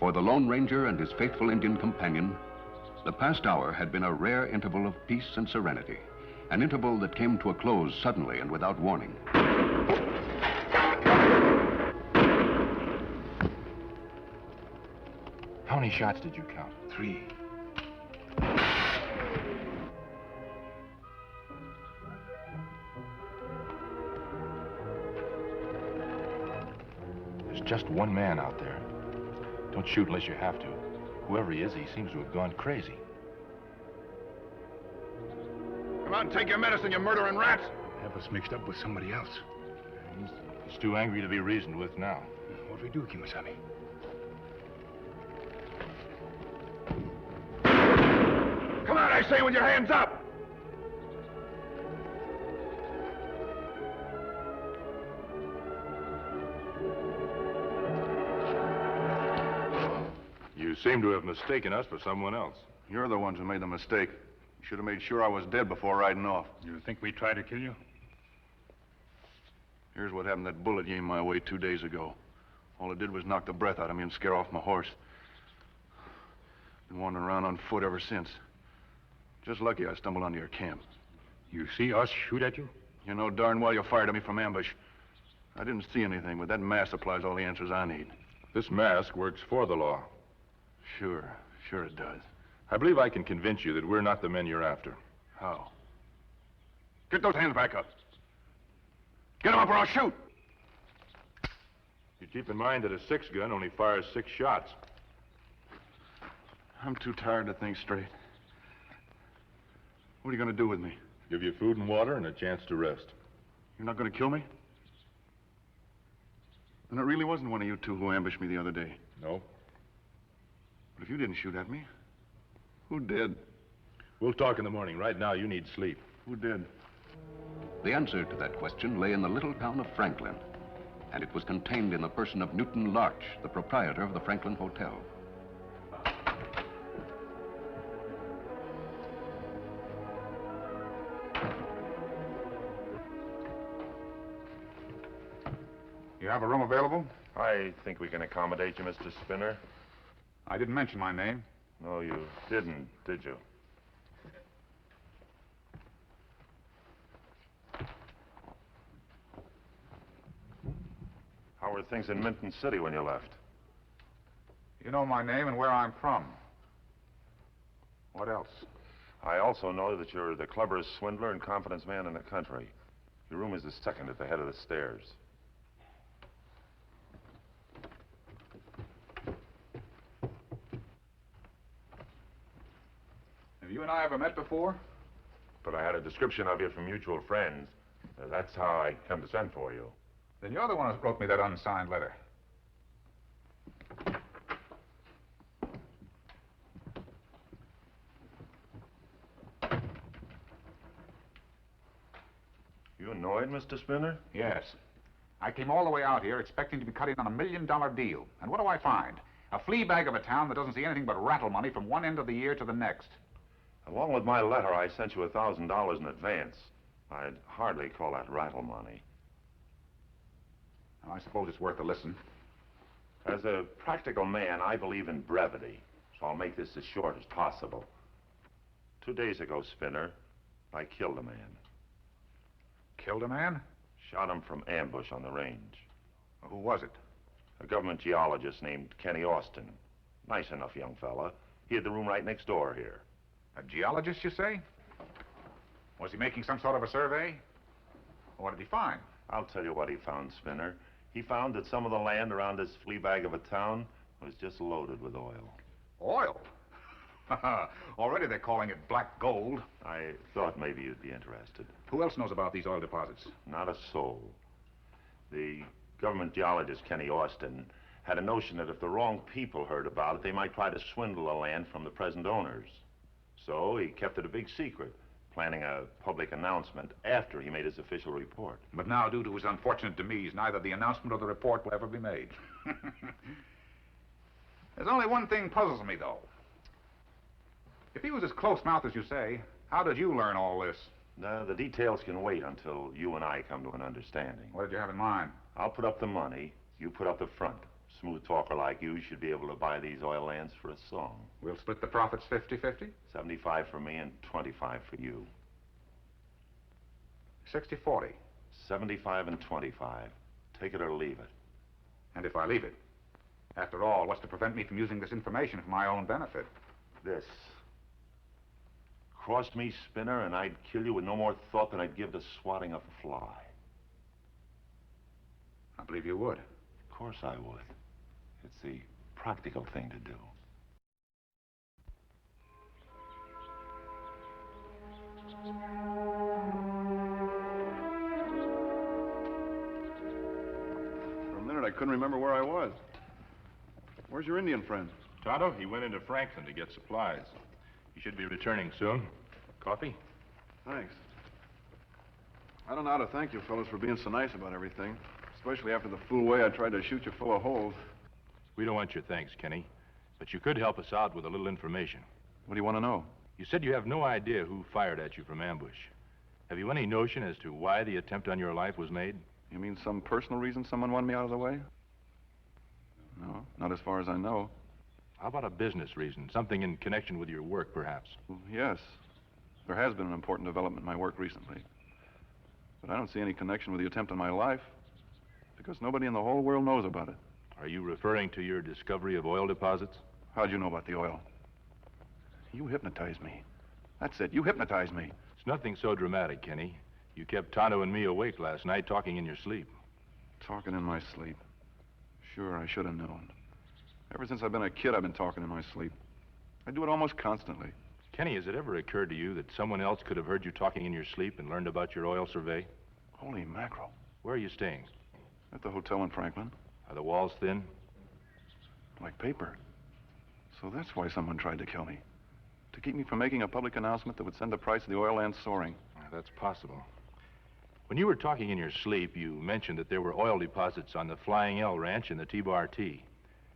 For the Lone Ranger and his faithful Indian companion, the past hour had been a rare interval of peace and serenity, an interval that came to a close suddenly and without warning. How many shots did you count? 3. There's just one man out there. Don't shoot unless you have to. Whoever he is, he seems to have gone crazy. Come on, take your medicine, you murdering rats! Have us mixed up with somebody else. He's too angry to be reasoned with now. What do we do, Kimasabi? Come on, I say, with your hands up! You seem to have mistaken us for someone else. You're the ones who made the mistake. You should have made sure I was dead before riding off. You think we tried to kill you? Here's what happened. That bullet aimed my way 2 days ago. All it did was knock the breath out of me and scare off my horse. Been wandering around on foot ever since. Just lucky I stumbled onto your camp. You see us shoot at you? You know darn well you fired at me from ambush. I didn't see anything, but that mask supplies all the answers I need. This mask works for the law. Sure it does. I believe I can convince you that we're not the men you're after. How? Get those hands back up. Get them up or I'll shoot! You keep in mind that a 6-gun only fires 6 shots. I'm too tired to think straight. What are you going to do with me? Give you food and water and a chance to rest. You're not going to kill me? Then it really wasn't one of you two who ambushed me the other day. No. But if you didn't shoot at me, who did? We'll talk in the morning. Right now, you need sleep. Who did? The answer to that question lay in the little town of Franklin, and it was contained in the person of Newton Larch, the proprietor of the Franklin Hotel. You have a room available? I think we can accommodate you, Mr. Spinner. I didn't mention my name. No, you didn't, did you? How were things in Minton City when you left? You know my name and where I'm from. What else? I also know that you're the cleverest swindler and confidence man in the country. Your room is the second at the head of the stairs. Have you and I ever met before? But I had a description of you from mutual friends. That's how I come to send for you. Then you're the one who wrote me that unsigned letter. You annoyed, Mr. Spinner? Yes. I came all the way out here expecting to be cut in on $1 million deal. And what do I find? A flea bag of a town that doesn't see anything but rattle money from one end of the year to the next. Along with my letter, I sent you $1,000 in advance. I'd hardly call that rattle money. Well, I suppose it's worth a listen. As a practical man, I believe in brevity, so I'll make this as short as possible. 2 days ago, Spinner, I killed a man. Killed a man? Shot him from ambush on the range. Who was it? A government geologist named Kenny Austin. Nice enough young fella. He had the room right next door here. A geologist, you say? Was he making some sort of a survey? What did he find? I'll tell you what he found, Spinner. He found that some of the land around this flea bag of a town was just loaded with oil. Oil? Already they're calling it black gold. I thought maybe you'd be interested. Who else knows about these oil deposits? Not a soul. The government geologist, Kenny Austin, had a notion that if the wrong people heard about it, they might try to swindle the land from the present owners. So he kept it a big secret, planning a public announcement after he made his official report. But now, due to his unfortunate demise, neither the announcement or the report will ever be made. There's only one thing puzzles me, though. If he was as close-mouthed as you say, how did you learn all this? The details can wait until you and I come to an understanding. What did you have in mind? I'll put up the money, you put up the front. Smooth talker like you should be able to buy these oil lands for a song. We'll split the profits 50-50? 75 for me and 25 for you. 60-40. 75 and 25. Take it or leave it. And if I leave it? After all, what's to prevent me from using this information for my own benefit? This. Cross me, Spinner, and I'd kill you with no more thought than I'd give to swatting a fly. I believe you would. Of course I would. It's the practical thing to do. For a minute, I couldn't remember where I was. Where's your Indian friend? Tonto, he went into Franklin to get supplies. He should be returning soon. Coffee? Thanks. I don't know how to thank you fellows for being so nice about everything, especially after the fool way I tried to shoot you full of holes. We don't want your thanks, Kenny. But you could help us out with a little information. What do you want to know? You said you have no idea who fired at you from ambush. Have you any notion as to why the attempt on your life was made? You mean some personal reason someone wanted me out of the way? No, not as far as I know. How about a business reason? Something in connection with your work, perhaps? Well, yes. There has been an important development in my work recently. But I don't see any connection with the attempt on my life, because nobody in the whole world knows about it. Are you referring to your discovery of oil deposits? How'd you know about the oil? You hypnotized me. That's it. You hypnotized me. It's nothing so dramatic, Kenny. You kept Tonto and me awake last night talking in your sleep. Talking in my sleep. Sure, I should have known. Ever since I've been a kid, I've been talking in my sleep. I do it almost constantly. Kenny, has it ever occurred to you that someone else could have heard you talking in your sleep and learned about your oil survey? Holy mackerel. Where are you staying? At the hotel in Franklin. Are the walls thin? Like paper. So that's why someone tried to kill me. To keep me from making a public announcement that would send the price of the oil land soaring. That's possible. When you were talking in your sleep, you mentioned that there were oil deposits on the Flying L Ranch and the T-Bar T.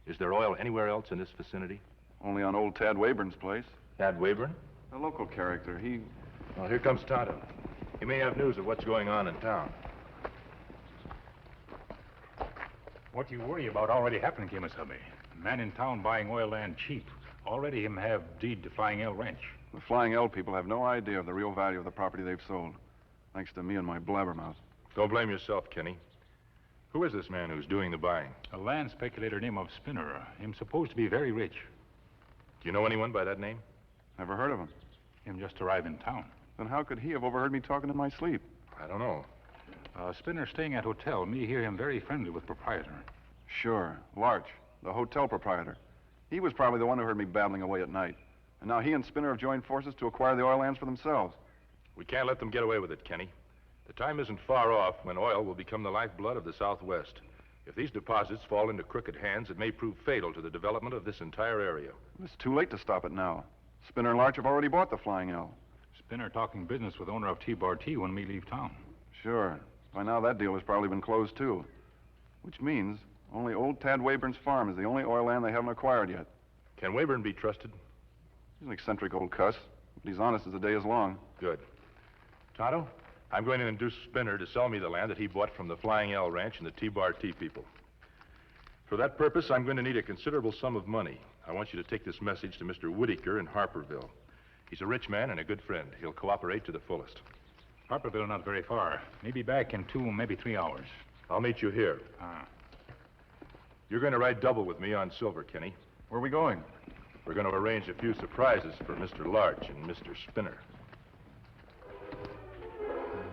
Is there oil anywhere else in this vicinity? Only on old Tad Wayburn's place. Tad Wayburn? A local character. Well, here comes Tonto. He may have news of what's going on in town. What you worry about already happened, Kimasabi. Man in town buying oil land cheap. Already him have deed to Flying L Ranch. The Flying L people have no idea of the real value of the property they've sold. Thanks to me and my blabbermouth. Don't blame yourself, Kenny. Who is this man who's doing the buying? A land speculator named of Spinner. Him supposed to be very rich. Do you know anyone by that name? Never heard of him. Him just arrived in town. Then how could he have overheard me talking in my sleep? I don't know. Spinner staying at hotel. Me hear him very friendly with proprietor. Sure. Larch, the hotel proprietor. He was probably the one who heard me babbling away at night. And now he and Spinner have joined forces to acquire the oil lands for themselves. We can't let them get away with it, Kenny. The time isn't far off when oil will become the lifeblood of the Southwest. If these deposits fall into crooked hands, it may prove fatal to the development of this entire area. It's too late to stop it now. Spinner and Larch have already bought the Flying L. Spinner talking business with owner of T-Bar T when we leave town. Sure. By now that deal has probably been closed too. Which means only old Tad Wayburn's farm is the only oil land they haven't acquired yet. Can Wayburn be trusted? He's an eccentric old cuss, but he's honest as the day is long. Good. Tonto, I'm going to induce Spinner to sell me the land that he bought from the Flying L Ranch and the T-Bar T people. For that purpose, I'm going to need a considerable sum of money. I want you to take this message to Mr. Whitaker in Harperville. He's a rich man and a good friend. He'll cooperate to the fullest. Harperville not very far. Maybe back in 2, maybe 3 hours. I'll meet you here. You're going to ride double with me on Silver, Kenny. Where are we going? We're going to arrange a few surprises for Mr. Larch and Mr. Spinner.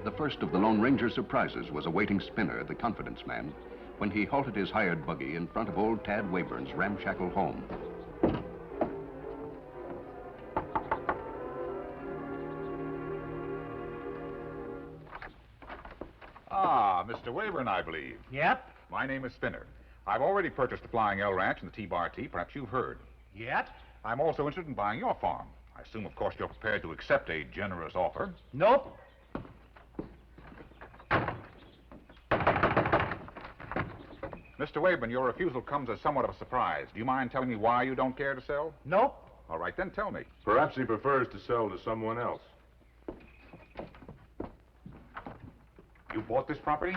The first of the Lone Ranger's surprises was awaiting Spinner, the confidence man, when he halted his hired buggy in front of old Tad Wayburn's ramshackle home. Ah, Mr. Wayburn, I believe. Yep. My name is Spinner. I've already purchased the Flying L Ranch and the T-Bar T. Perhaps you've heard. Yet? I'm also interested in buying your farm. I assume, of course, you're prepared to accept a generous offer. Nope. Mr. Wayburn, your refusal comes as somewhat of a surprise. Do you mind telling me why you don't care to sell? Nope. All right, then tell me. Perhaps he prefers to sell to someone else. You bought this property?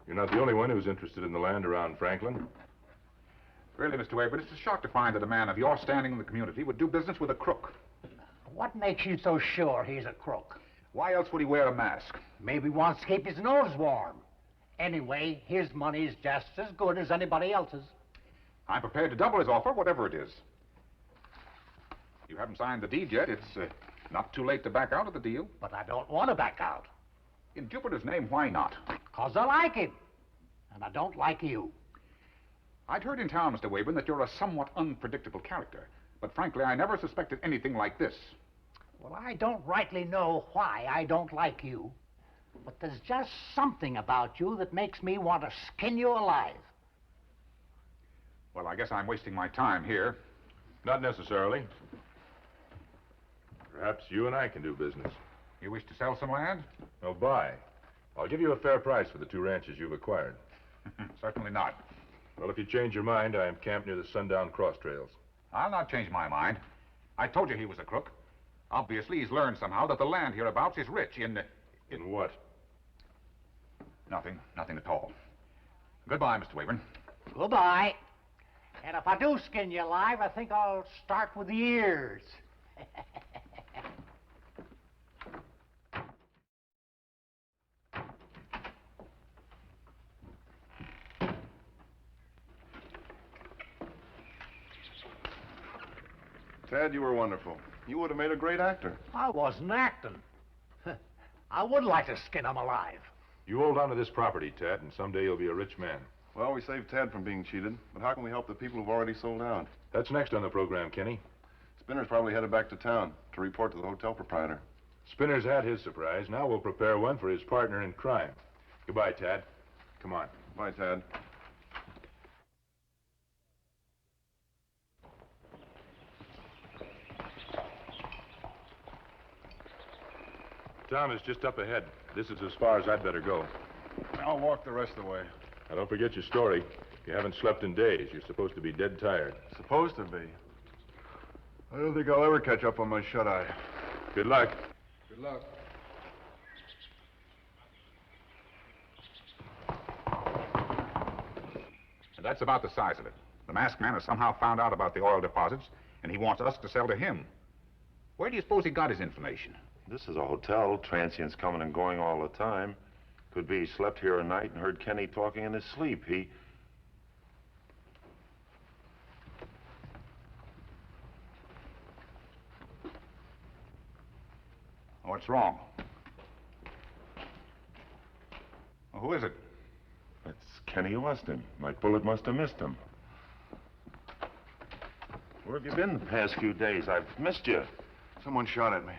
You're not the only one who's interested in the land around Franklin. Really, Mr. Wayburn, it's a shock to find that a man of your standing in the community would do business with a crook. What makes you so sure he's a crook? Why else would he wear a mask? Maybe he wants to keep his nose warm. Anyway, his money's just as good as anybody else's. I'm prepared to double his offer, whatever it is. You haven't signed the deed yet. It's not too late to back out of the deal. But I don't want to back out. In Jupiter's name, why not? 'Cause I like him. And I don't like you. I'd heard in town, Mr. Wayburn, that you're a somewhat unpredictable character. But frankly, I never suspected anything like this. Well, I don't rightly know why I don't like you. But there's just something about you that makes me want to skin you alive. Well, I guess I'm wasting my time here. Not necessarily. Perhaps you and I can do business. You wish to sell some land? No, buy. I'll give you a fair price for the 2 ranches you've acquired. Certainly not. Well, if you change your mind, I am camped near the Sundown Cross Trails. I'll not change my mind. I told you he was a crook. Obviously, he's learned somehow that the land hereabouts is rich in what? Nothing at all. Goodbye, Mr. Wayburn. Goodbye. And if I do skin you alive, I think I'll start with the ears. Ted, you were wonderful. You would have made a great actor. I wasn't acting. I would like to skin him alive. You hold on to this property, Ted, and someday you'll be a rich man. Well, we saved Ted from being cheated, but how can we help the people who've already sold out? That's next on the program, Kenny. Spinner's probably headed back to town to report to the hotel proprietor. Spinner's had his surprise. Now we'll prepare one for his partner in crime. Goodbye, Tad. Come on. Bye, Ted. Town is just up ahead. This is as far as I'd better go. I'll walk the rest of the way. Now, don't forget your story. You haven't slept in days. You're supposed to be dead tired. Supposed to be. I don't think I'll ever catch up on my shut-eye. Good luck. Good luck. And that's about the size of it. The masked man has somehow found out about the oil deposits, and he wants us to sell to him. Where do you suppose he got his information? This is a hotel. Transients coming and going all the time. Could be he slept here a night and heard Kenny talking in his sleep. What's wrong? Well, who is it? It's Kenny Austin. My bullet must have missed him. Where have you been the past few days? I've missed you. Someone shot at me.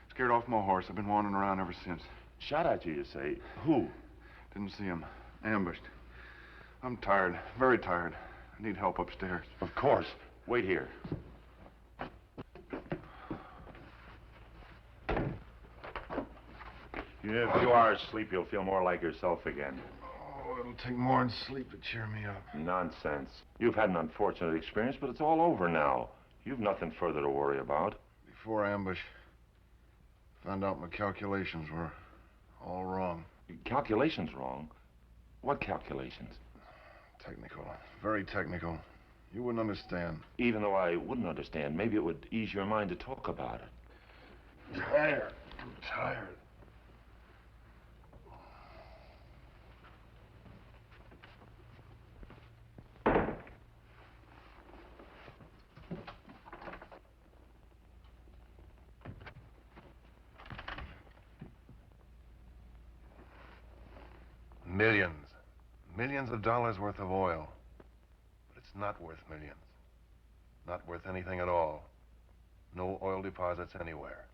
Scared off my horse. I've been wandering around ever since. Shot at you, you say? Who? Didn't see him. Ambushed. I'm tired. Very tired. I need help upstairs. Of course. Wait here. If you are asleep, you'll feel more like yourself again. Oh, it'll take more than sleep to cheer me up. Nonsense. You've had an unfortunate experience, but it's all over now. You've nothing further to worry about. Before ambush, found out my calculations were all wrong. Calculations wrong? What calculations? Technical. Very technical. You wouldn't understand. Even though I wouldn't understand, maybe it would ease your mind to talk about it. Tired. I'm tired. Millions. Millions of dollars worth of oil. But it's not worth millions. Not worth anything at all. No oil deposits anywhere.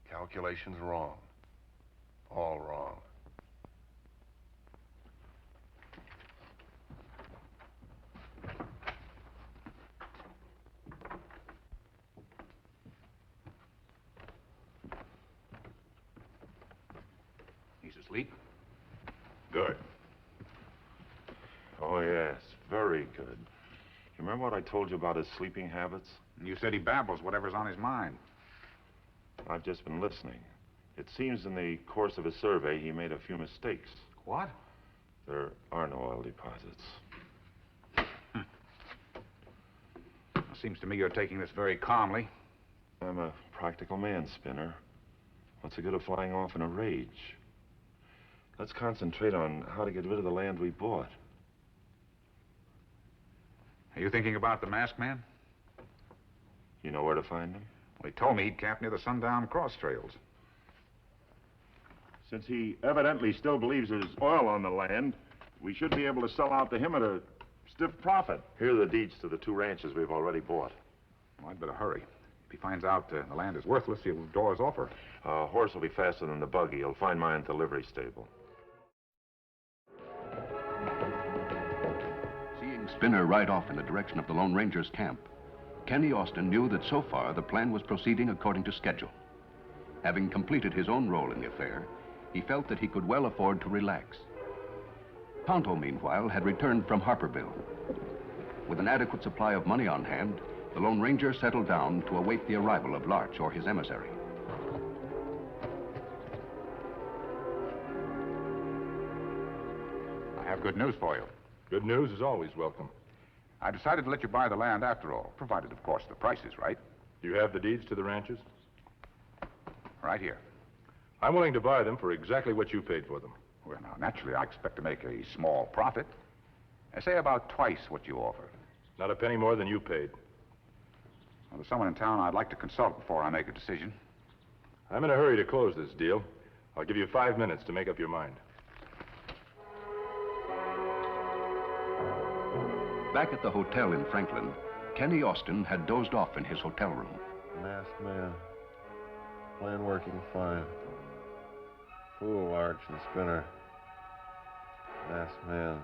Calculations wrong. All wrong. He's asleep? Good. Oh, yes. Very good. You remember what I told you about his sleeping habits? You said he babbles whatever's on his mind. I've just been listening. It seems in the course of his survey, he made a few mistakes. What? There are no oil deposits. Seems to me you're taking this very calmly. I'm a practical man, Spinner. What's the good of flying off in a rage? Let's concentrate on how to get rid of the land we bought. Are you thinking about the masked man? You know where to find him? Well, he told me he'd camp near the sundown cross trails. Since he evidently still believes there's oil on the land, we should be able to sell out to him at a stiff profit. Here are the deeds to the 2 ranches we've already bought. Well, I'd better hurry. If he finds out the land is worthless, he'll draw his offer. Horse will be faster than the buggy. He'll find mine at the livery stable. Seeing Spinner ride off in the direction of the Lone Ranger's camp, Kenny Austin knew that so far the plan was proceeding according to schedule. Having completed his own role in the affair, he felt that he could well afford to relax. Tonto, meanwhile, had returned from Harperville. With an adequate supply of money on hand, the Lone Ranger settled down to await the arrival of Larch or his emissary. I have good news for you. Good news is always welcome. I decided to let you buy the land after all, provided, of course, the price is right. You have the deeds to the ranches? Right here. I'm willing to buy them for exactly what you paid for them. Well, now, naturally, I expect to make a small profit. I say about twice what you offer. Not a penny more than you paid. Well, there's someone in town I'd like to consult before I make a decision. I'm in a hurry to close this deal. I'll give you 5 minutes to make up your mind. Back at the hotel in Franklin, Kenny Austin had dozed off in his hotel room. Masked man. Plan working fine. Fool Arch and Spinner. Masked man.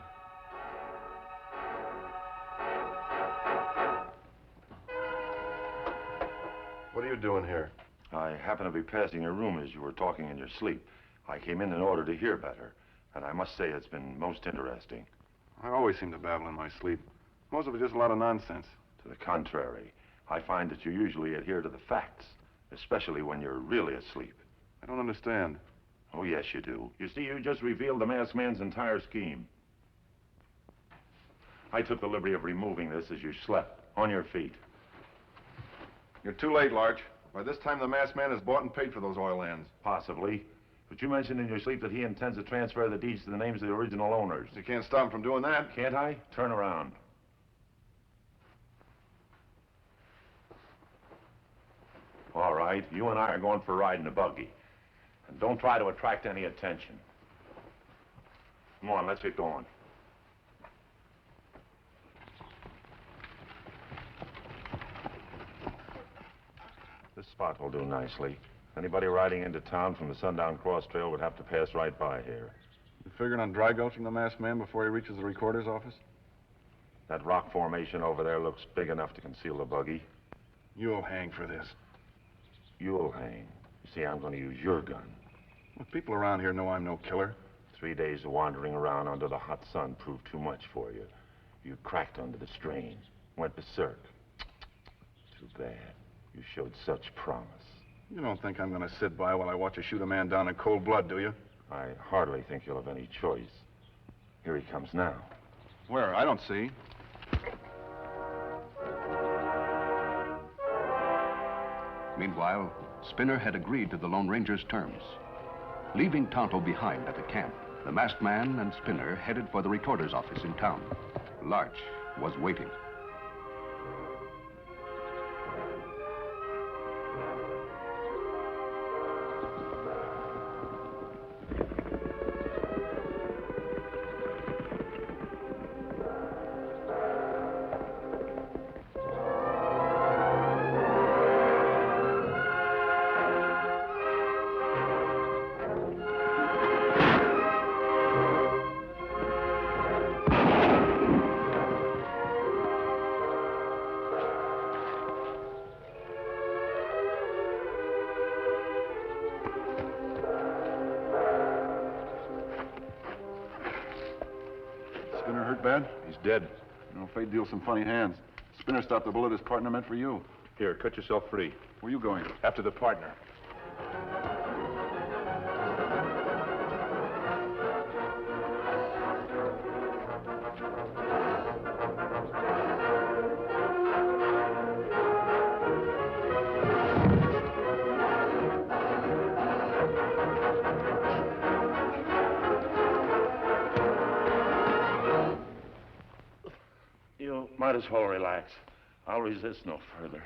What are you doing here? I happened to be passing your room as you were talking in your sleep. I came in order to hear better, and I must say it's been most interesting. I always seem to babble in my sleep. Most of it's just a lot of nonsense. To the contrary, I find that you usually adhere to the facts, especially when you're really asleep. I don't understand. Oh, yes, you do. You see, you just revealed the masked man's entire scheme. I took the liberty of removing this as you slept, on your feet. You're too late, Larch. By this time, the masked man has bought and paid for those oil lands. Possibly. But you mentioned in your sleep that he intends to transfer the deeds to the names of the original owners. You can't stop him from doing that. Can't I? Turn around. All right, you and I are going for a ride in a buggy. And don't try to attract any attention. Come on, let's get going. This spot will do nicely. Anybody riding into town from the Sundown Cross Trail would have to pass right by here. You figuring on dry gulching the masked man before he reaches the recorder's office? That rock formation over there looks big enough to conceal the buggy. You'll hang for this. You'll hang. You see, I'm going to use your gun. Well, people around here know I'm no killer. 3 days of wandering around under the hot sun proved too much for you. You cracked under the strain, went berserk. Too bad. You showed such promise. You don't think I'm going to sit by while I watch you shoot a man down in cold blood, do you? I hardly think you'll have any choice. Here he comes now. Where? I don't see. Meanwhile, Spinner had agreed to the Lone Ranger's terms. Leaving Tonto behind at the camp, the masked man and Spinner headed for the recorder's office in town. Larch was waiting. Spinner hurt bad? He's dead. No, fate deals some funny hands. Spinner stopped the bullet his partner meant for you. Here, cut yourself free. Where are you going? After the partner. You might as well relax. I'll resist no further.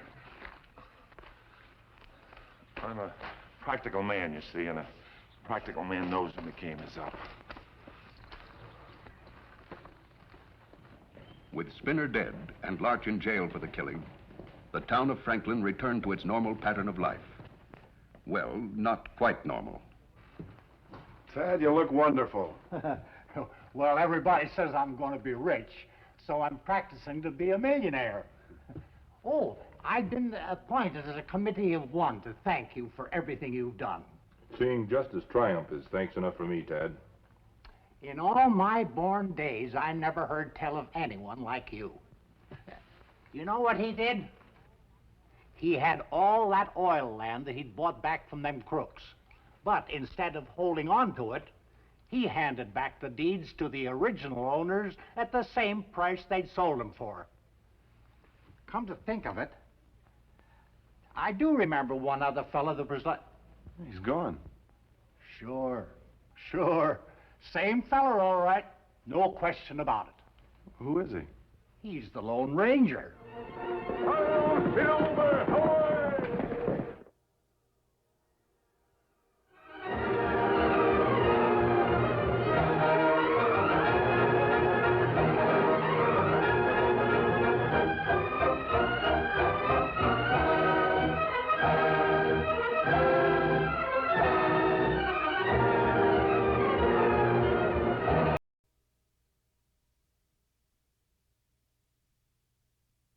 I'm a practical man, you see, and a practical man knows when the game is up. With Spinner dead and Larch in jail for the killing, the town of Franklin returned to its normal pattern of life. Well, not quite normal. Tad, you look wonderful. Well, everybody says I'm going to be rich, so I'm practicing to be a millionaire. Oh, I've been appointed as a committee of one to thank you for everything you've done. Seeing justice triumph is thanks enough for me, Tad. In all my born days, I never heard tell of anyone like you. You know what he did? He had all that oil land that he'd bought back from them crooks. But instead of holding on to it, he handed back the deeds to the original owners at the same price they'd sold them for. Come to think of it, I do remember one other fella that was like... He's gone. Sure. Same fella, all right. No question about it. Who is he? He's the Lone Ranger. Silver!